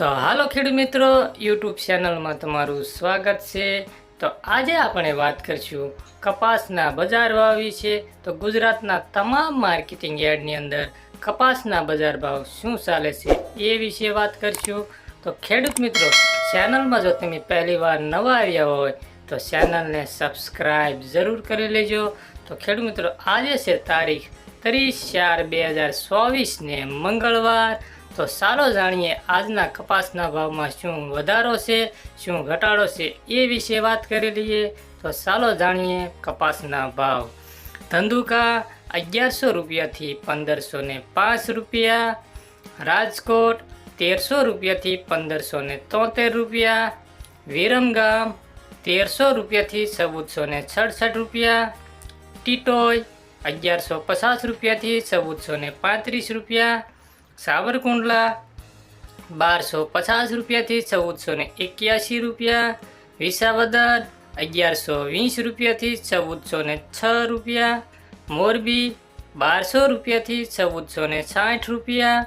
તો હાલો ખેડૂત મિત્રો, યુટ્યુબ ચેનલમાં તમારું સ્વાગત છે। તો આજે આપણે વાત કરીશું કપાસના બજાર ભાવ વિશે। તો ગુજરાતના તમામ માર્કેટિંગ યાર્ડની અંદર કપાસના બજાર ભાવ શું ચાલે છે એ વિશે વાત કરીશું। તો ખેડૂત મિત્રો, ચેનલમાં જો તમે પહેલી વાર નવા આવ્યા હોય તો ચેનલને સબસ્ક્રાઈબ જરૂર કરી લેજો। તો ખેડૂત મિત્રો, આજે છે તારીખ 30/4/2024 ને મંગળવાર। તો ચાલો જાણીએ આજના કપાસના ભાવમાં શું વધારો છે શું ઘટાડો છે એ વિશે વાત કરી લઈએ। તો ચાલો જાણીએ કપાસના ભાવ। ધંધુકા 1100 રૂપિયાથી 1505 રૂપિયા, રાજકોટ 1300 રૂપિયાથી 1573 રૂપિયા, વિરમગામ 1300 રૂપિયાથી 1466 રૂપિયા, ટીટોઈ 1150 રૂપિયાથી 1435 રૂપિયા, સાવરકુંડલા 1250 રૂપિયાથી 1481 રૂપિયા, વિસાવદર 1120 રૂપિયાથી 1406 રૂપિયા, મોરબી 1200 રૂપિયાથી 1460 રૂપિયા,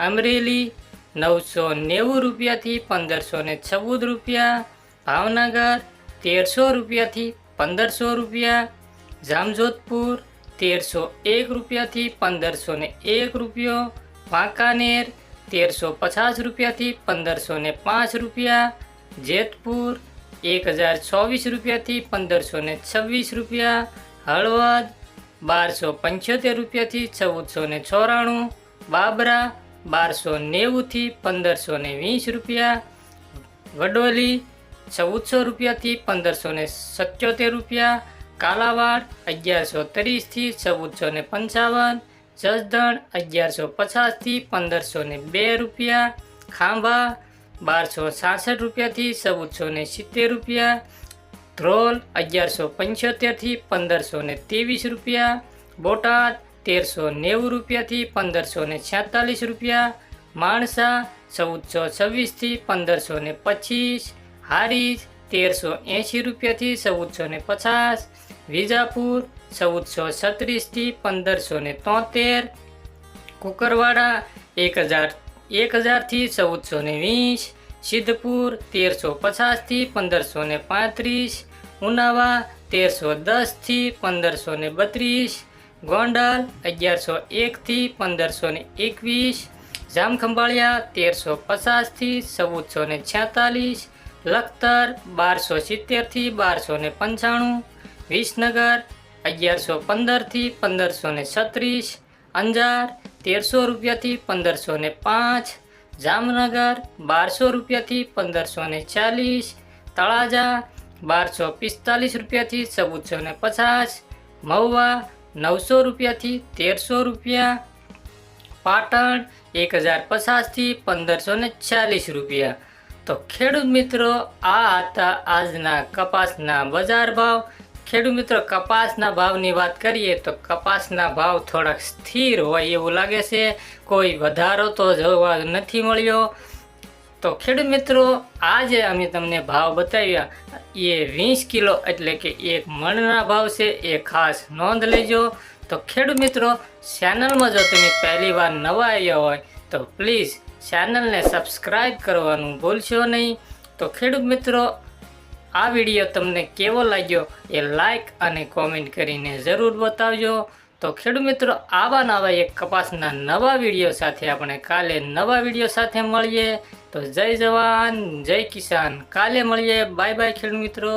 અમરેલી 990 રૂપિયાથી 1514 રૂપિયા, ભાવનગર 1300 રૂપિયાથી 1500 રૂપિયા, જામજોધપુર 1301 રૂપિયાથી 1501 રૂપિયો, વાંકાનેર 1350 રૂપિયાથી 1505 રૂપિયા, જેતપુર 1024 રૂપિયાથી 1526 રૂપિયા, હળવદ 1275 રૂપિયાથી 1494, બાબરા 1290થી 1520 રૂપિયા, વડોલી 1400 રૂપિયાથી 1577 રૂપિયા, કાલાવાડ 1130થી 1455, જસદણ 1150થી 1502 રૂપિયા, ખાંભા 1266 રૂપિયાથી 1470 રૂપિયા, ધ્રોલ 1175થી 1523 રૂપિયા, બોટાદ 1390 રૂપિયાથી 1546 રૂપિયા, માણસા 1426થી 1525, હારીજ 1380 રૂપિયાથી 1450, વિજાપુર 1436થી 1573, કુકરવાડા 1000થી 1420, સિદ્ધપુર 1350થી 1535, ઉનાવા 1310થી 1532, ગોંડલ 1101થી 1521, જામખંભાળિયા 1350થી 1446, લખતર 1270થી 1295, વિસનગર 1115થી 1536, અંજાર 1300 રૂપિયાથી 1505, જામનગર 1200 રૂપિયાથી 1540, તળાજા 1245 રૂપિયાથી 1450, મહુવા 900 રૂપિયાથી 1300 રૂપિયા, પાટણ 1050થી 1540 રૂપિયા। તો ખેડૂત મિત્રો, આ હતા આજના કપાસના બજાર ભાવ। ખેડૂત મિત્રો, કપાસના ભાવની વાત કરીએ તો કપાસના ભાવ થોડાક સ્થિર હોય એવું લાગે છે, કોઈ વધારો તો જોવા નથી મળ્યો। તો ખેડૂત મિત્રો, આજે અમે તમને ભાવ બતાવ્યા એ 20 કિલો એટલે કે 1 મણના ભાવ છે, એ ખાસ નોંધ લેજો। તો ખેડૂત મિત્રો, ચેનલમાં જો તમે પહેલી વાર નવા આવ્યા હોય તો પ્લીઝ ચેનલને સબસ્ક્રાઈબ કરવાનું ભૂલશો નહીં। તો ખેડૂત મિત્રો, આ વિડીયો તમને કેવો લાગ્યો એ લાઈક અને કોમેન્ટ કરીને જરૂર બતાવજો। તો ખેડૂત મિત્રો, આવા નવા એક કપાસના નવા વિડીયો સાથે આપણે કાલે નવા વિડીયો સાથે મળીએ। તો જય જવાન જય કિસાન, કાલે મળીએ। બાય બાય ખેડૂત મિત્રો।